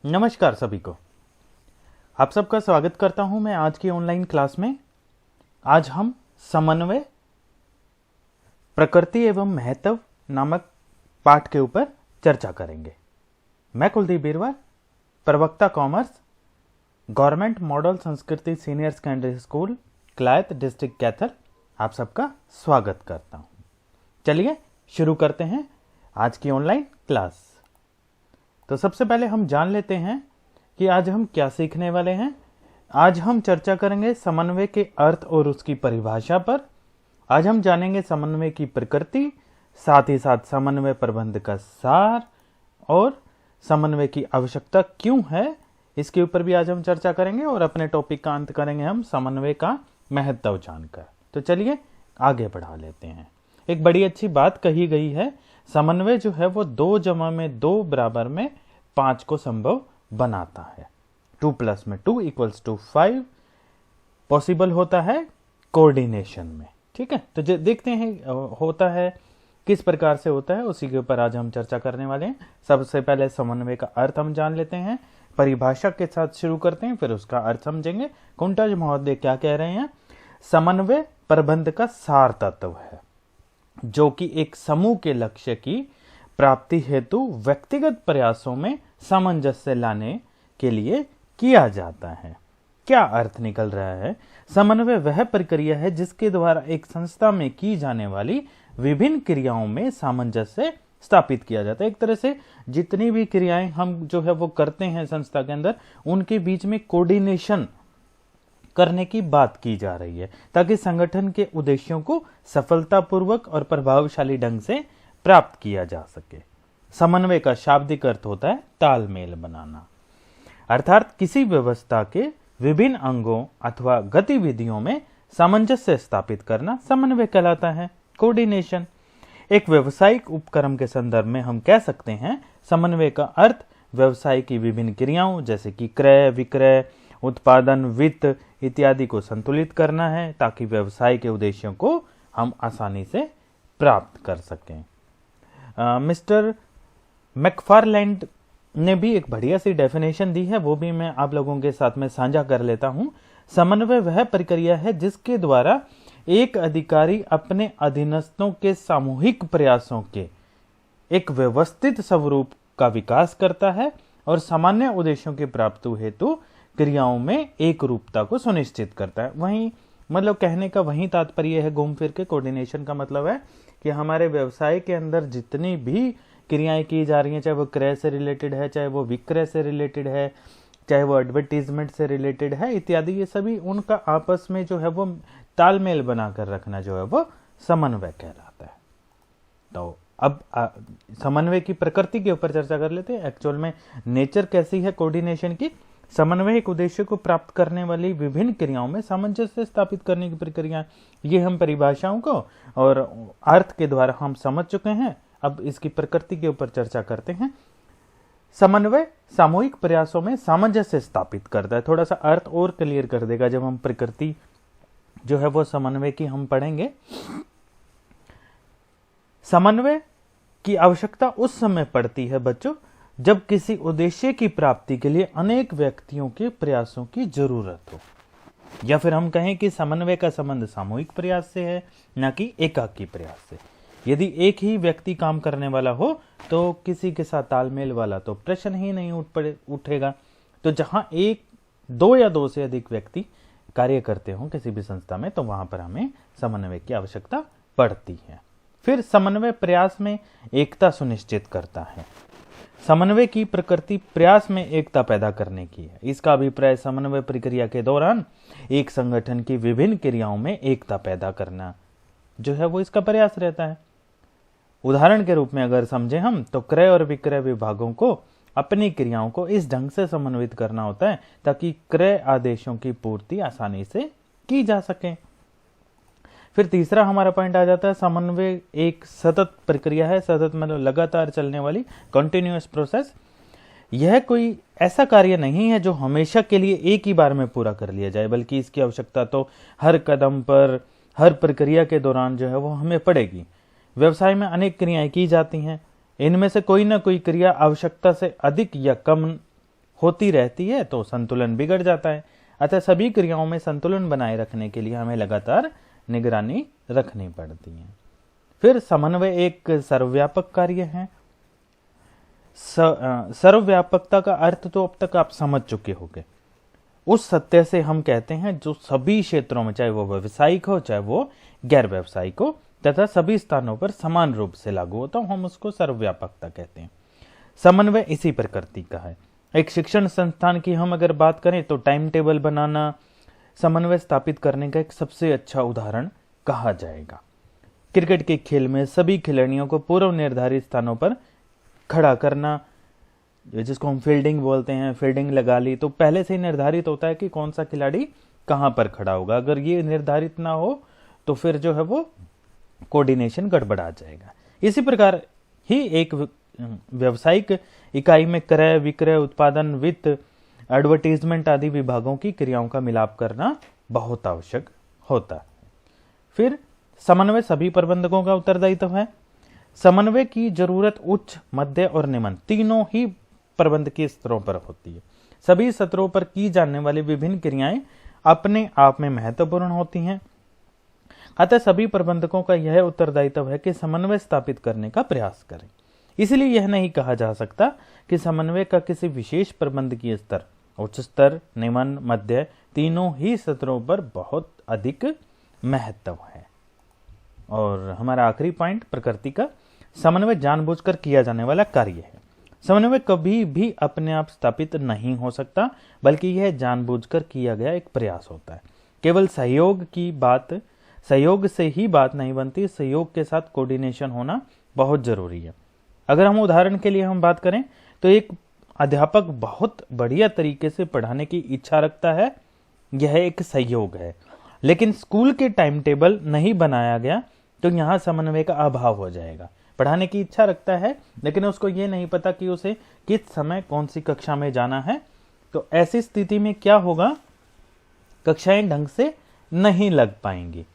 नमस्कार सभी को। आप सबका स्वागत करता हूं मैं आज की ऑनलाइन क्लास में। आज हम समन्वय, प्रकृति एवं महत्व नामक पाठ के ऊपर चर्चा करेंगे। मैं कुलदीप बीरवाल, प्रवक्ता commerce, government model Sanskriti senior secondary school, Kalayat, district Kaithal, आप सबका स्वागत करता हूं। चलिए शुरू करते हैं आज की ऑनलाइन क्लास। तो सबसे पहले हम जान लेते हैं कि आज हम क्या सीखने वाले हैं। आज हम चर्चा करेंगे समन्वय के अर्थ और उसकी परिभाषा पर। आज हम जानेंगे समन्वय की प्रकृति, साथ ही साथ समन्वय प्रबंध का सार और समन्वय की आवश्यकता क्यों है, इसके ऊपर भी आज हम चर्चा करेंगे और अपने टॉपिक का अंत करेंगे हम समन्वय का महत्व जानकर। तो चलिए आगे बढ़ा लेते हैं। एक बड़ी अच्छी बात कही गई है, समन्वय जो है वो 2 जमा में 2 बराबर में 5 को संभव बनाता है। 2 + 2 = 5 पॉसिबल होता है कोऑर्डिनेशन में। ठीक है, तो देखते हैं होता है किस प्रकार से होता है, उसी के ऊपर आज हम चर्चा करने वाले हैं। सबसे पहले समन्वय का अर्थ हम जान लेते हैं, परिभाषा के साथ शुरू करते हैं, फिर उसका अर्थ समझेंगे। कुंटज महोदय क्या कह रहे हैं? समन्वय प्रबंध का सार तत्व है जो कि एक समूह के लक्ष्य की प्राप्ति हेतु व्यक्तिगत प्रयासों में सामंजस्य लाने के लिए किया जाता है। क्या अर्थ निकल रहा है? समन्वय वह प्रक्रिया है जिसके द्वारा एक संस्था में की जाने वाली विभिन्न क्रियाओं में सामंजस्य स्थापित किया जाता है। एक तरह से जितनी भी क्रियाएं हम जो है वो करते हैं संस्था के अंदर, उनके बीच में कोऑर्डिनेशन करने की बात की जा रही है ताकि संगठन के उद्देश्यों को सफलतापूर्वक और प्रभावशाली ढंग से प्राप्त किया जा सके। समन्वय का शाब्दिक अर्थ होता है तालमेल बनाना, अर्थात किसी व्यवस्था के विभिन्न अंगों अथवा गतिविधियों में सामंजस्य स्थापित करना समन्वय कहलाता है। कोऑर्डिनेशन एक व्यावसायिक उपक्रम के संदर्भ में हम कह सकते हैं समन्वय का अर्थ व्यवसाय की विभिन्न क्रियाओं जैसे कि क्रय, विक्रय, उत्पादन, वित्त इत्यादि को संतुलित करना है ताकि व्यवसाय के उद्देश्यों को हम आसानी से प्राप्त कर सकें। मिस्टर मैकफारलैंड ने भी एक बढ़िया सी डेफिनेशन दी है, वो भी मैं आप लोगों के साथ में साझा कर लेता हूं। समन्वय वह प्रक्रिया है जिसके द्वारा एक अधिकारी अपने अधीनस्थों के सामूहिक प्रयासों के एक व्यवस्थित स्वरूप का विकास करता है और सामान्य उद्देश्यों की प्राप्ति हेतु क्रियाओं में एक रूपता को सुनिश्चित करता है। वहीं मतलब कहने का वही तात्पर्य है घूम फिर के। कोऑर्डिनेशन का मतलब है कि हमारे व्यवसाय के अंदर जितनी भी क्रियाएं की जा रही हैं, चाहे वो क्रय से रिलेटेड है, चाहे वो विक्रय से रिलेटेड है, चाहे वो एडवर्टीजमेंट से रिलेटेड है इत्यादि, ये सभी उनका आपस में जो है वो तालमेल बनाकर रखना जो है वो समन्वय कहलाता है। तो अब समन्वय की प्रकृति के ऊपर चर्चा कर लेते हैं। एक्चुअल में नेचर कैसी है कोऑर्डिनेशन की? समन्वय एक उद्देश्य को प्राप्त करने वाली विभिन्न क्रियाओं में सामंजस्य स्थापित करने की प्रक्रिया। ये हम परिभाषाओं को और अर्थ के द्वारा हम समझ चुके हैं। अब इसकी प्रकृति के ऊपर चर्चा करते हैं। समन्वय सामूहिक प्रयासों में सामंजस्य स्थापित करता है। थोड़ा सा अर्थ और क्लियर कर देगा जब हम प्रकृति जो है वो समन्वय की हम पढ़ेंगे। समन्वय की आवश्यकता उस समय पड़ती है बच्चों जब किसी उद्देश्य की प्राप्ति के लिए अनेक व्यक्तियों के प्रयासों की जरूरत हो, या फिर हम कहें कि समन्वय का संबंध सामूहिक प्रयास से है, न कि एकाकी प्रयास से। यदि एक ही व्यक्ति काम करने वाला हो तो किसी के साथ तालमेल वाला तो प्रश्न ही नहीं उठेगा। तो जहां 1, 2 या 2 से अधिक व्यक्ति कार्य करते हो किसी भी संस्था में, तो वहां पर हमें समन्वय की आवश्यकता पड़ती है। फिर समन्वय प्रयास में एकता सुनिश्चित करता है। समन्वय की प्रकृति प्रयास में एकता पैदा करने की है। इसका अभिप्राय समन्वय प्रक्रिया के दौरान एक संगठन की विभिन्न क्रियाओं में एकता पैदा करना जो है वो इसका प्रयास रहता है। उदाहरण के रूप में अगर समझें हम, तो क्रय और विक्रय विभागों को अपनी क्रियाओं को इस ढंग से समन्वित करना होता है ताकि क्रय आदेशों की पूर्ति आसानी से की जा सके। फिर तीसरा हमारा पॉइंट आ जाता है, समन्वय एक सतत प्रक्रिया है। सतत मतलब लगातार चलने वाली, कंटिन्यूअस प्रोसेस। यह कोई ऐसा कार्य नहीं है जो हमेशा के लिए एक ही बार में पूरा कर लिया जाए, बल्कि इसकी आवश्यकता तो हर कदम पर, हर प्रक्रिया के दौरान जो है वो हमें पड़ेगी। व्यवसाय में अनेक क्रियाएं की जाती हैं, इनमें से कोई ना कोई क्रिया आवश्यकता से अधिक या कम होती रहती है तो संतुलन बिगड़ जाता है। अतः सभी क्रियाओं में संतुलन बनाए रखने के लिए हमें लगातार निगरानी रखनी पड़ती है। फिर समन्वय एक सर्वव्यापक कार्य है। सर्वव्यापकता का अर्थ तो अब तक आप समझ चुके होंगे। उस सत्य से हम कहते हैं जो सभी क्षेत्रों में, चाहे वो व्यावसायिक हो चाहे वो गैर व्यावसायिक हो, तथा सभी स्थानों पर समान रूप से लागू होता हो, हम उसको सर्वव्यापकता कहते हैं। समन्वय इसी प्रकृति का है। एक शिक्षण संस्थान की हम अगर बात करें तो टाइम टेबल बनाना समन्वय स्थापित करने का एक सबसे अच्छा उदाहरण कहा जाएगा। क्रिकेट के खेल में सभी खिलाड़ियों को पूर्व निर्धारित स्थानों पर खड़ा करना, जिसको हम फील्डिंग बोलते हैं, फील्डिंग लगा ली तो पहले से ही निर्धारित होता है कि कौन सा खिलाड़ी कहां पर खड़ा होगा। अगर ये निर्धारित ना हो तो फिर जो है वो कोऑर्डिनेशन गड़बड़ा जाएगा। इसी प्रकार ही एक व्यावसायिक इकाई में क्रय, विक्रय, उत्पादन, वित्त, एडवर्टीजमेंट आदि विभागों की क्रियाओं का मिलाप करना बहुत आवश्यक होता है। फिर समन्वय सभी प्रबंधकों का उत्तरदायित्व है। समन्वय की जरूरत उच्च, मध्य और निम्न तीनों ही प्रबंधकीय स्तरों पर होती है। सभी स्तरों पर की जाने वाली विभिन्न क्रियाएं अपने आप में महत्वपूर्ण होती हैं। अतः सभी प्रबंधकों का यह उत्तरदायित्व है कि समन्वय स्थापित करने का प्रयास करें। इसलिए यह नहीं कहा जा सकता कि समन्वय का किसी विशेष प्रबंधकीय स्तर, उच्च स्तर, निम्न, मध्य तीनों ही स्तरों पर बहुत अधिक महत्व है। और हमारा आखिरी पॉइंट प्रकृति का, समन्वय जानबूझकर किया जाने वाला कार्य है। समन्वय कभी भी अपने आप स्थापित नहीं हो सकता, बल्कि यह जानबूझकर किया गया एक प्रयास होता है। केवल सहयोग से ही बात नहीं बनती, सहयोग के साथ कोऑर्डिनेशन होना बहुत जरूरी है। अगर हम उदाहरण के लिए हम बात करें तो एक अध्यापक बहुत बढ़िया तरीके से पढ़ाने की इच्छा रखता है, यह एक सहयोग है। लेकिन स्कूल के टाइम टेबल नहीं बनाया गया तो यहां समन्वय का अभाव हो जाएगा। पढ़ाने की इच्छा रखता है लेकिन उसको ये नहीं पता कि उसे किस समय कौन सी कक्षा में जाना है, तो ऐसी स्थिति में क्या होगा, कक्षाएं ढंग से नहीं लग पाएंगी।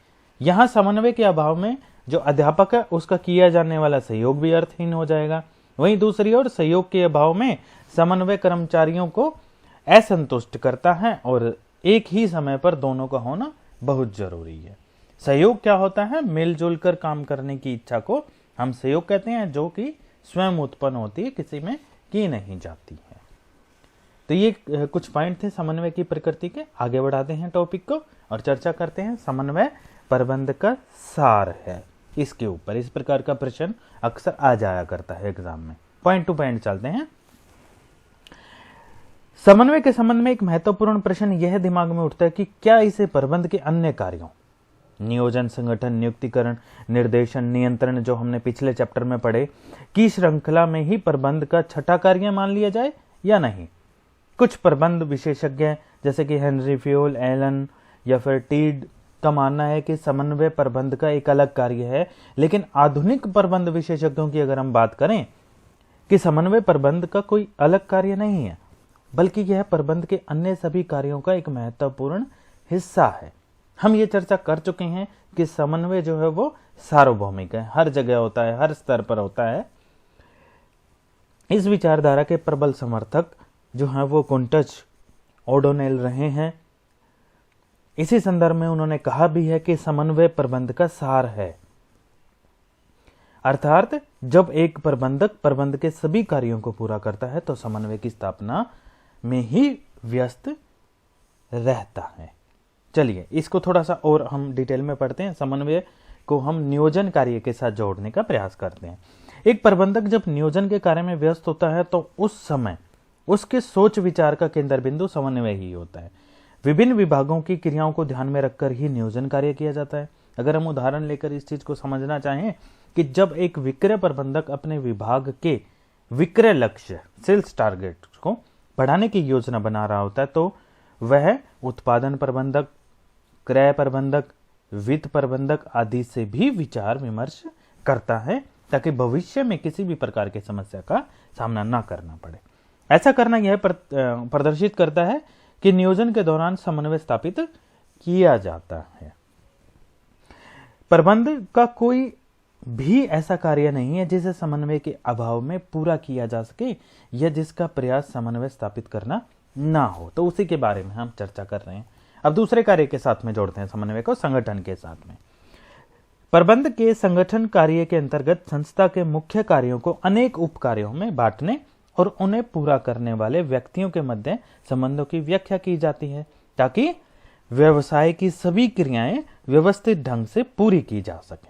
यहां समन्वय के अभाव में जो अध्यापक है उसका किया जाने वाला सहयोग भी अर्थहीन हो जाएगा। वहीं दूसरी ओर सहयोग के अभाव में समन्वय कर्मचारियों को असंतुष्ट करता है और एक ही समय पर दोनों का होना बहुत जरूरी है। सहयोग क्या होता है, मिलजुल कर काम करने की इच्छा को हम सहयोग कहते हैं, जो कि स्वयं उत्पन्न होती है, किसी में की नहीं जाती है। तो ये कुछ पॉइंट थे समन्वय की प्रकृति के। आगे बढ़ाते हैं टॉपिक को और चर्चा करते हैं समन्वय प्रबंध का सार है। इसके ऊपर इस प्रकार का प्रश्न अक्सर आ जाया करता है एग्जाम में। पॉइंट टू पॉइंट चलते हैं। समन्वय के संबंध में एक महत्वपूर्ण प्रश्न यह दिमाग में उठता है कि क्या इसे प्रबंध के अन्य कार्यों, नियोजन, संगठन, नियुक्तिकरण, निर्देशन, नियंत्रण, जो हमने पिछले चैप्टर में पढ़े, की श्रृंखला में ही प्रबंध का छठा कार्य मान लिया जाए या नहीं। कुछ प्रबंध विशेषज्ञ जैसे कि हेनरी फ्यूल, एलन या फिर टीड का मानना है कि समन्वय प्रबंध का एक अलग कार्य है। लेकिन आधुनिक प्रबंध विशेषज्ञों की अगर हम बात करें कि समन्वय प्रबंध का कोई अलग कार्य नहीं है, बल्कि यह प्रबंध के अन्य सभी कार्यों का एक महत्वपूर्ण हिस्सा है। हम ये चर्चा कर चुके हैं कि समन्वय जो है वो सार्वभौमिक है, हर जगह होता है, हर स्तर पर होता है। इस विचारधारा के प्रबल समर्थक जो हैं वो कुंटज, ओडोनेल रहे हैं। इसी संदर्भ में उन्होंने कहा भी है कि समन्वय प्रबंध का सार है, अर्थात जब एक प्रबंधक प्रबंध के सभी कार्यों को पूरा करता है तो समन्वय की स्थापना में ही व्यस्त रहता है। चलिए इसको थोड़ा सा और हम डिटेल में पढ़ते हैं। समन्वय को हम नियोजन कार्य के साथ जोड़ने का प्रयास करते हैं। एक प्रबंधक जब नियोजन के कार्य में व्यस्त होता है तो उस समय उसके सोच विचार का केंद्र बिंदु समन्वय ही होता है। विभिन्न विभागों की क्रियाओं को ध्यान में रखकर ही नियोजन कार्य किया जाता है। अगर हम उदाहरण लेकर इस चीज को समझना चाहें कि जब एक विक्रय प्रबंधक अपने विभाग के विक्रय लक्ष्य, सेल्स टारगेट को बढ़ाने की योजना बना रहा होता है तो वह उत्पादन प्रबंधक, क्रय प्रबंधक, वित्त प्रबंधक आदि से भी विचार विमर्श करता है ताकि भविष्य में किसी भी प्रकार की समस्या का सामना ना करना पड़े। ऐसा करना यह प्रदर्शित करता है कि नियोजन के दौरान समन्वय स्थापित किया जाता है। प्रबंध का कोई भी ऐसा कार्य नहीं है जिसे समन्वय के अभाव में पूरा किया जा सके या जिसका प्रयास समन्वय स्थापित करना ना हो। तो उसी के बारे में हम चर्चा कर रहे हैं। अब दूसरे कार्य के साथ में जोड़ते हैं समन्वय को संगठन के साथ में। प्रबंध के संगठन कार्य के अंतर्गत संस्था के मुख्य कार्यों को अनेक उप कार्यों में बांटने और उन्हें पूरा करने वाले व्यक्तियों के मध्य संबंधों की व्याख्या की जाती है ताकि व्यवसाय की सभी क्रियाएं व्यवस्थित ढंग से पूरी की जा सके।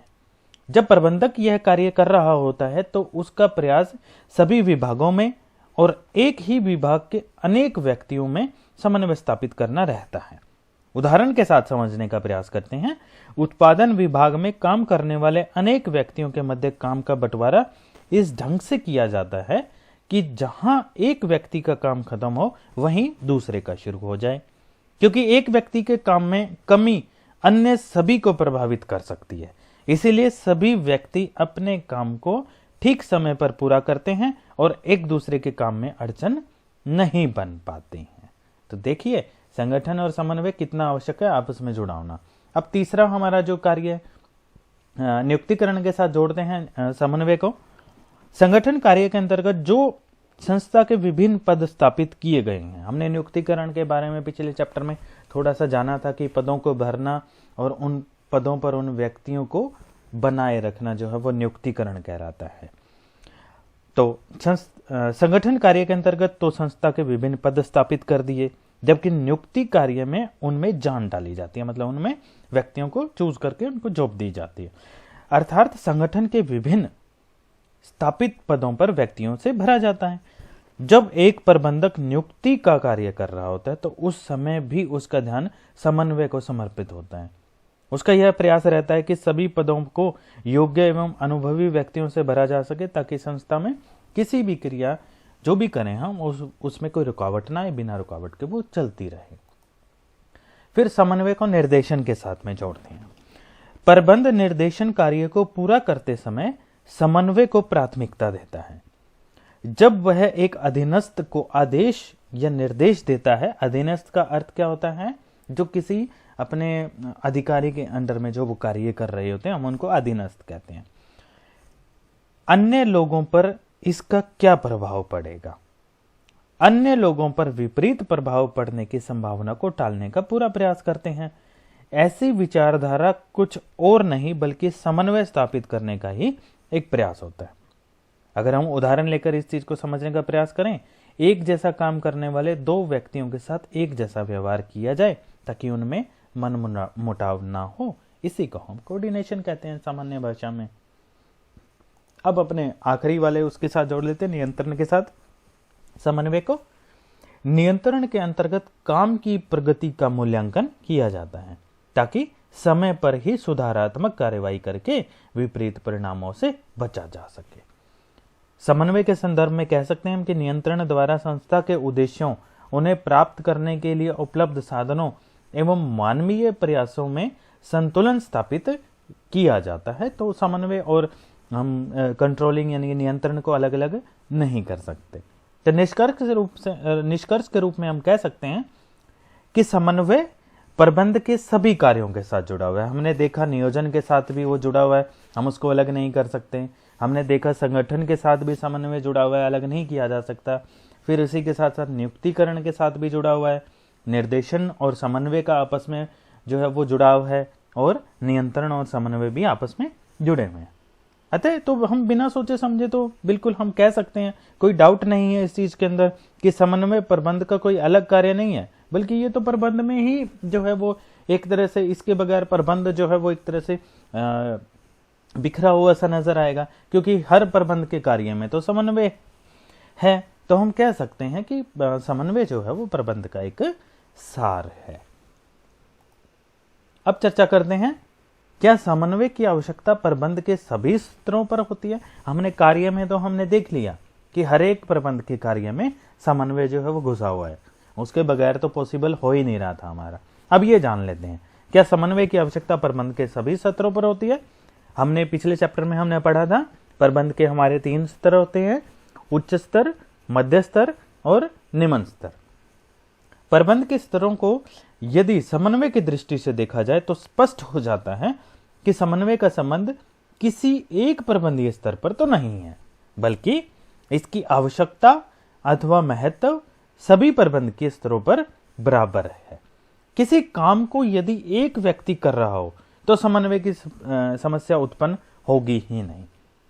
जब प्रबंधक यह कार्य कर रहा होता है तो उसका प्रयास सभी विभागों में और एक ही विभाग के अनेक व्यक्तियों में समन्वय स्थापित करना रहता है। उदाहरण के साथ समझने का प्रयास करते हैं। उत्पादन विभाग में काम करने वाले अनेक व्यक्तियों के मध्य काम का बंटवारा इस ढंग से किया जाता है कि जहां एक व्यक्ति का काम खत्म हो वहीं दूसरे का शुरू हो जाए, क्योंकि एक व्यक्ति के काम में कमी अन्य सभी को प्रभावित कर सकती है। इसीलिए सभी व्यक्ति अपने काम को ठीक समय पर पूरा करते हैं और एक दूसरे के काम में अड़चन नहीं बन पाते हैं। तो देखिए संगठन और समन्वय कितना आवश्यक है आपस में जुड़ाना। अब तीसरा हमारा जो कार्य है नियुक्तिकरण के साथ जोड़ते हैं समन्वय को। संगठन कार्य के अंतर्गत जो संस्था के विभिन्न पद स्थापित किए गए हैं, हमने नियुक्तिकरण के बारे में पिछले चैप्टर में थोड़ा सा जाना था कि पदों को भरना और उन पदों पर उन व्यक्तियों को बनाए रखना जो है वो नियुक्तिकरण कहलाता है। तो संगठन कार्य के अंतर्गत तो संस्था के विभिन्न पद स्थापित कर दिए, जबकि नियुक्ति कार्य में उनमें जान डाली जाती है, मतलब उनमें व्यक्तियों को चूज करके उनको जॉब दी जाती है। अर्थात संगठन के विभिन्न स्थापित पदों पर व्यक्तियों से भरा जाता है। जब एक प्रबंधक नियुक्ति का कार्य कर रहा होता है तो उस समय भी उसका ध्यान समन्वय को समर्पित होता है। उसका यह प्रयास रहता है कि सभी पदों को योग्य एवं अनुभवी व्यक्तियों से भरा जा सके ताकि संस्था में किसी भी क्रिया जो भी करें हम उसमें कोई रुकावट ना आए, बिना रुकावट के वो चलती रहे। फिर समन्वय को निर्देशन के साथ में जोड़ते हैं। प्रबंध निर्देशन कार्य को पूरा करते समय समन्वय को प्राथमिकता देता है। जब वह एक अधीनस्थ को आदेश या निर्देश देता है, अधीनस्थ का अर्थ क्या होता है, जो किसी अपने अधिकारी के अंडर में जो वो कार्य कर रहे होते हैं, हम उनको अधीनस्थ कहते हैं। अन्य लोगों पर इसका क्या प्रभाव पड़ेगा, अन्य लोगों पर विपरीत प्रभाव पड़ने की संभावना को टालने का पूरा प्रयास करते हैं। ऐसी विचारधारा कुछ और नहीं बल्कि समन्वय स्थापित करने का ही एक प्रयास होता है। अगर हम उदाहरण लेकर इस चीज को समझने का प्रयास करें, एक जैसा काम करने वाले दो व्यक्तियों के साथ एक जैसा व्यवहार किया जाए ताकि उनमें मन मुटाव ना हो, इसी को हम कोऑर्डिनेशन कहते हैं सामान्य भाषा में। अब अपने आखिरी वाले उसके साथ जोड़ लेते हैं नियंत्रण के साथ समन्वय को। नियंत्रण के अंतर्गत काम की प्रगति का मूल्यांकन किया जाता है ताकि समय पर ही सुधारात्मक कार्रवाई करके विपरीत परिणामों से बचा जा सके। समन्वय के संदर्भ में कह सकते हैं हम कि नियंत्रण द्वारा संस्था के उद्देश्यों, उन्हें प्राप्त करने के लिए उपलब्ध साधनों एवं मानवीय प्रयासों में संतुलन स्थापित किया जाता है। तो समन्वय और हम कंट्रोलिंग यानी नियंत्रण को अलग अलग नहीं कर सकते। तो निष्कर्ष के रूप में हम कह सकते हैं कि समन्वय प्रबंध के सभी कार्यों के साथ जुड़ा हुआ है। हमने देखा नियोजन के साथ भी वो जुड़ा हुआ है, हम उसको अलग नहीं कर सकते। हमने देखा संगठन के साथ भी समन्वय जुड़ा हुआ है, अलग नहीं किया जा सकता। फिर उसी के साथ साथ नियुक्तिकरण के साथ भी जुड़ा हुआ है। निर्देशन और समन्वय का आपस में जो है वो जुड़ाव है और नियंत्रण और समन्वय भी आपस में जुड़े हुए हैं। अतः तो हम बिना सोचे समझे तो बिल्कुल हम कह सकते हैं, कोई डाउट नहीं है इस चीज के अंदर कि समन्वय प्रबंध का कोई अलग कार्य नहीं है, बल्कि ये तो प्रबंध में ही जो है वो एक तरह से, इसके बगैर प्रबंध जो है वो एक तरह से बिखरा हुआ सा नजर आएगा, क्योंकि हर प्रबंध के कार्य में तो समन्वय है। तो हम कह सकते हैं कि समन्वय जो है वो प्रबंध का एक सार है। अब चर्चा करते हैं, क्या समन्वय की आवश्यकता प्रबंध के सभी स्तरों पर होती है। हमने कार्य में तो हमने देख लिया कि हर एक प्रबंध के कार्य में समन्वय जो है वो घुसा हुआ है, उसके बगैर तो पॉसिबल हो ही नहीं रहा था हमारा। अब ये जान लेते हैं, क्या समन्वय की आवश्यकता प्रबंध के सभी स्तरों पर होती है। हमने पिछले चैप्टर में हमने पढ़ा था प्रबंध के हमारे 3 स्तर होते हैं, उच्च स्तर, मध्य स्तर और निम्न स्तर। प्रबंध के स्तरों को यदि समन्वय की दृष्टि से देखा जाए तो स्पष्ट हो जाता है कि समन्वय का संबंध किसी एक प्रबंधीय स्तर पर तो नहीं है, बल्कि इसकी आवश्यकता अथवा महत्व सभी प्रबंधकीय स्तरों पर बराबर है। किसी काम को यदि एक व्यक्ति कर रहा हो तो समन्वय की समस्या उत्पन्न होगी ही नहीं,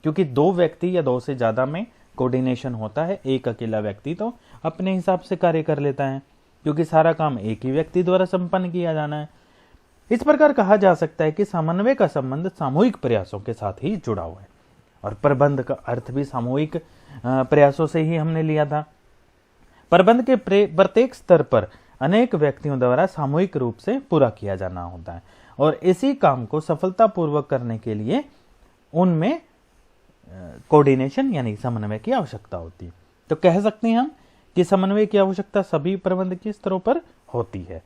क्योंकि दो व्यक्ति या दो से ज्यादा में कोऑर्डिनेशन होता है। एक अकेला व्यक्ति तो अपने हिसाब से कार्य कर लेता है, क्योंकि सारा काम एक ही व्यक्ति द्वारा संपन्न किया जाना है। इस प्रकार कहा जा सकता है कि समन्वय का संबंध सामूहिक प्रयासों के साथ ही जुड़ा हुआ है, और प्रबंध का अर्थ भी सामूहिक प्रयासों से ही हमने लिया था। प्रबंध के प्रत्येक स्तर पर अनेक व्यक्तियों द्वारा सामूहिक रूप से पूरा किया जाना होता है, और इसी काम को सफलतापूर्वक करने के लिए उनमें कोऑर्डिनेशन यानी समन्वय की आवश्यकता होती है। तो कह सकते हैं हम कि समन्वय की आवश्यकता सभी प्रबंध के स्तरों पर होती है।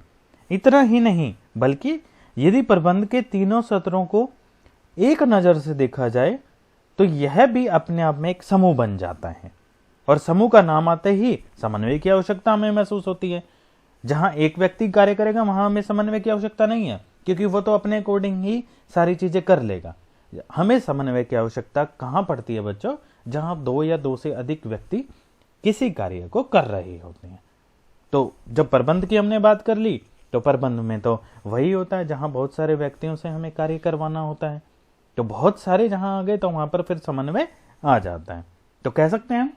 इतना ही नहीं, बल्कि यदि प्रबंध के तीनों स्तरों को एक नजर से देखा जाए तो यह भी अपने आप में एक समूह बन जाता है, और समूह का नाम आते ही समन्वय की आवश्यकता हमें महसूस होती है। जहां एक व्यक्ति कार्य करेगा वहां हमें समन्वय की आवश्यकता नहीं है, क्योंकि वो तो अपने अकॉर्डिंग ही सारी चीजें कर लेगा। हमें समन्वय की आवश्यकता कहां पड़ती है बच्चों? जहां दो या दो से अधिक व्यक्ति किसी कार्य को कर रहे होते हैं। तो जब प्रबंध की हमने बात कर ली, तो प्रबंध में तो वही होता है जहां बहुत सारे व्यक्तियों से हमें कार्य करवाना होता है। तो बहुत सारे जहां आ गए तो वहां पर फिर समन्वय आ जाता है। तो कह सकते हैं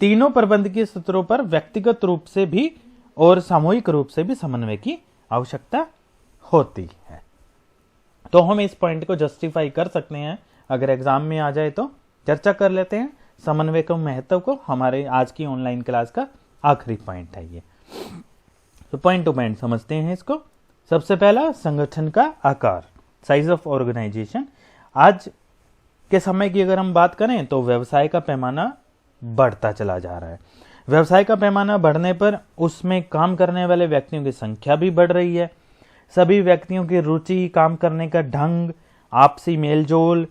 तीनों प्रबंधकीय स्तरों पर व्यक्तिगत रूप से भी और सामूहिक रूप से भी समन्वय की आवश्यकता होती है। तो हम इस पॉइंट को जस्टिफाई कर सकते हैं, अगर एग्जाम में आ जाए तो चर्चा कर लेते हैं समन्वय के महत्व को। हमारे आज की ऑनलाइन क्लास का आखिरी पॉइंट है ये। तो पॉइंट टू पॉइंट समझते हैं इसको। सबसे पहला, संगठन का आकार, साइज ऑफ ऑर्गेनाइजेशन। आज के समय की अगर हम बात करें तो व्यवसाय का पैमाना बढ़ता चला जा रहा है। व्यवसाय का पैमाना बढ़ने पर उसमें काम करने वाले व्यक्तियों की संख्या भी बढ़ रही है। सभी व्यक्तियों की रुचि, काम करने का ढंग, आपसी मेलजोल,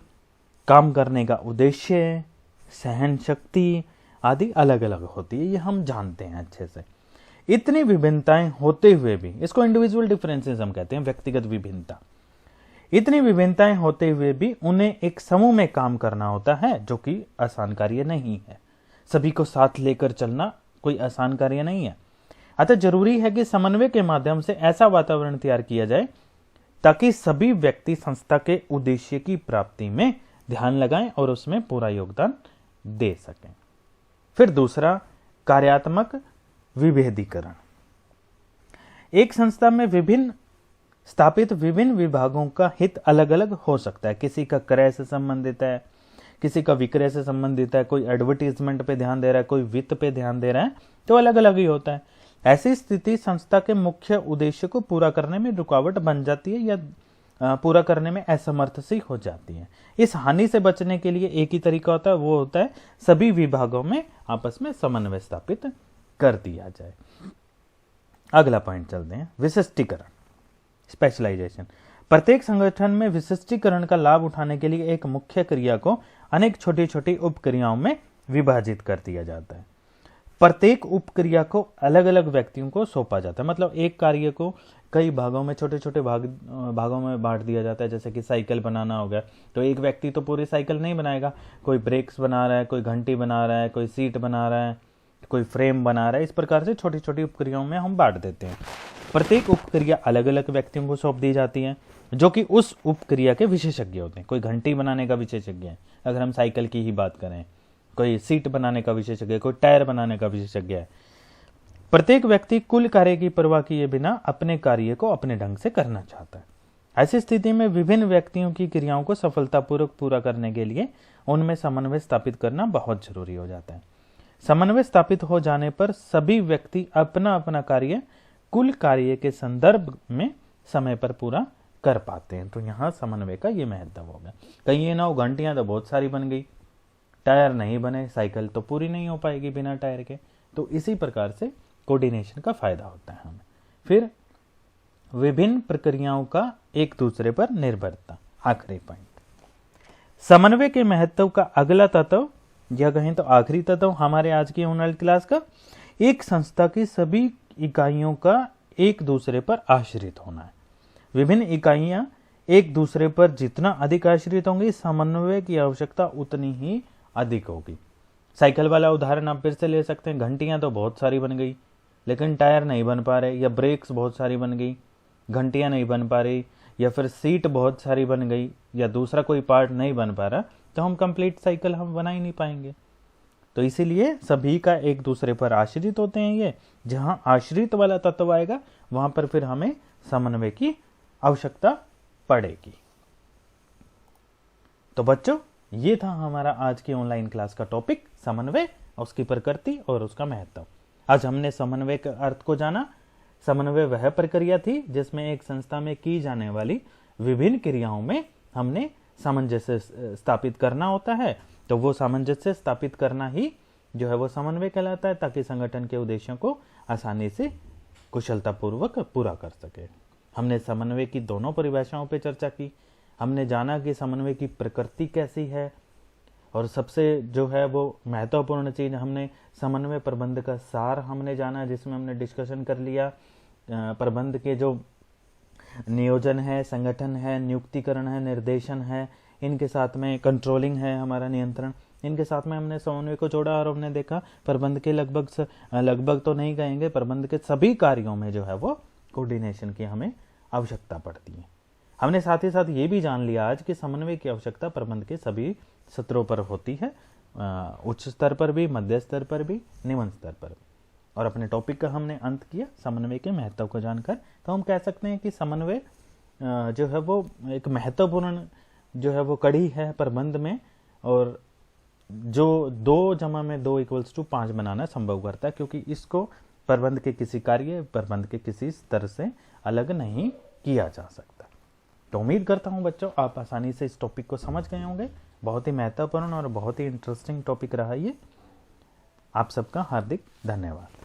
काम करने का उद्देश्य, सहन शक्ति आदि अलग अलग होती है, ये हम जानते हैं अच्छे से। इतनी विभिन्नताएं होते हुए भी, इसको इंडिविजुअल डिफरेंसेस हम कहते हैं, व्यक्तिगत विभिन्नता। इतनी विभिन्नताएं होते हुए भी उन्हें एक समूह में काम करना होता है, जो कि आसान कार्य नहीं है। सभी को साथ लेकर चलना कोई आसान कार्य नहीं है। अतः जरूरी है कि समन्वय के माध्यम से ऐसा वातावरण तैयार किया जाए ताकि सभी व्यक्ति संस्था के उद्देश्य की प्राप्ति में ध्यान लगाएं और उसमें पूरा योगदान दे सकें। फिर दूसरा, कार्यात्मक विभेदीकरण। एक संस्था में स्थापित विभिन्न विभागों का हित अलग अलग हो सकता है। किसी का क्रय से संबंधित है, किसी का विक्रय से संबंधित है, कोई एडवर्टीजमेंट पे ध्यान दे रहा है, कोई वित्त पे ध्यान दे रहा है, तो अलग अलग ही होता है। ऐसी स्थिति संस्था के मुख्य उद्देश्य को पूरा करने में रुकावट बन जाती है या पूरा करने में असमर्थ सी हो जाती है। इस हानि से बचने के लिए एक ही तरीका होता है, वो होता है सभी विभागों में आपस में समन्वय स्थापित कर दिया जाए। अगला पॉइंट चलते हैं, विशिष्टीकरण, स्पेशलाइजेशन। प्रत्येक संगठन में विशिष्टीकरण का लाभ उठाने के लिए एक मुख्य क्रिया को अनेक छोटी छोटी उपक्रियाओं में विभाजित कर दिया जाता है। प्रत्येक उपक्रिया को अलग अलग व्यक्तियों को सौंपा जाता है। मतलब एक कार्य को कई भागों में, छोटे छोटे भागों में बांट दिया जाता है। जैसे कि साइकिल बनाना हो गया, तो एक व्यक्ति तो पूरी साइकिल नहीं बनाएगा, कोई ब्रेक्स बना रहा है, कोई घंटी बना रहा है, कोई सीट बना रहा है, कोई फ्रेम बना रहा है। इस प्रकार से छोटी छोटी उपक्रियाओं में हम बांट देते हैं। प्रत्येक उपक्रिया अलग अलग व्यक्तियों को सौंप दी जाती है, जो कि उस उपक्रिया के विशेषज्ञ होते हैं। कोई घंटी बनाने का विशेषज्ञ है, अगर हम साइकिल की ही बात करें, कोई सीट बनाने का विशेषज्ञ है, कोई टायर बनाने का विशेषज्ञ है। प्रत्येक व्यक्ति कुल कार्य की परवाह किए बिना अपने कार्य को अपने ढंग से करना चाहता है। ऐसी स्थिति में विभिन्न व्यक्तियों की क्रियाओं को सफलतापूर्वक पूरा करने के लिए उनमें समन्वय स्थापित करना बहुत जरूरी हो जाता है। समन्वय स्थापित हो जाने पर सभी व्यक्ति अपना अपना कार्य कुल कार्य के संदर्भ में समय पर पूरा कर पाते हैं। तो यहाँ समन्वय का ये महत्व होगा। कहीं ये ना हो घंटियां तो बहुत सारी बन गई, टायर नहीं बने, साइकिल तो पूरी नहीं हो पाएगी बिना टायर के। तो इसी प्रकार से कोऑर्डिनेशन का फायदा होता है हमें। फिर विभिन्न प्रक्रियाओं का एक दूसरे पर निर्भरता, आखिरी पॉइंट। समन्वय के महत्व का अगला तत्व या कहें तो आखिरी तत्व हमारे आज की ऑनलाइन क्लास का, एक संस्था की सभी इकाइयों का एक दूसरे पर आश्रित होना है। विभिन्न इकाइयां एक दूसरे पर जितना अधिक आश्रित होंगे, समन्वय की आवश्यकता उतनी ही अधिक होगी। साइकिल वाला उदाहरण आप फिर से ले सकते हैं। घंटियां तो बहुत सारी बन गई, लेकिन टायर नहीं बन पा रहे, या ब्रेक्स बहुत सारी बन गई, घंटियां नहीं बन पा रही, या फिर सीट बहुत सारी बन गई, या दूसरा कोई पार्ट नहीं बन पा रहा, तो हम कंप्लीट साइकिल हम बना ही नहीं पाएंगे। तो इसीलिए सभी का एक दूसरे पर आश्रित होते हैं। ये जहां आश्रित वाला तत्व आएगा वहां पर फिर हमें समन्वय की आवश्यकता पड़ेगी। तो बच्चों, ये था हमारा आज की ऑनलाइन क्लास का टॉपिक, समन्वय, उसकी प्रकृति और उसका महत्व। आज हमने समन्वय के अर्थ को जाना। समन्वय वह प्रक्रिया थी जिसमें एक संस्था में की जाने वाली विभिन्न क्रियाओं में हमने सामंजस्य स्थापित करना होता है। तो वो सामंजस्य स्थापित करना ही जो है वो समन्वय कहलाता है, ताकि संगठन के उद्देश्यों को आसानी से कुशलतापूर्वक पूरा कर सके। हमने समन्वय की दोनों परिभाषाओं पर चर्चा की। हमने जाना कि समन्वय की प्रकृति कैसी है, और सबसे जो है वो महत्वपूर्ण चीज हमने समन्वय प्रबंध का सार हमने जाना, जिसमें हमने डिस्कशन कर लिया प्रबंध के जो नियोजन है, संगठन है, नियुक्तिकरण है, निर्देशन है, इनके साथ में कंट्रोलिंग है, हमारा नियंत्रण, इनके साथ में हमने समन्वय को जोड़ा। और हमने देखा प्रबंध के लगभग तो नहीं कहेंगे, प्रबंध के सभी कार्यों में जो है वो कोऑर्डिनेशन की हमें आवश्यकता पड़ती है। हमने साथ ही साथ ये भी जान लिया आज कि समन्वय की आवश्यकता प्रबंध के सभी स्तरों पर होती है, उच्च स्तर पर भी, मध्य स्तर पर भी, निम्न स्तर पर भी। और अपने टॉपिक का हमने अंत किया समन्वय के महत्व को जानकर। तो हम कह सकते हैं कि समन्वय जो है वो एक महत्वपूर्ण जो है वो कड़ी है प्रबंध में, और जो 2+2=5 बनाना संभव करता है, क्योंकि इसको प्रबंध के किसी कार्य, प्रबंध के किसी स्तर से अलग नहीं किया जा सकता। तो उम्मीद करता हूं बच्चों आप आसानी से इस टॉपिक को समझ गए होंगे। बहुत ही महत्वपूर्ण और बहुत ही इंटरेस्टिंग टॉपिक रहा ये। आप सबका हार्दिक धन्यवाद।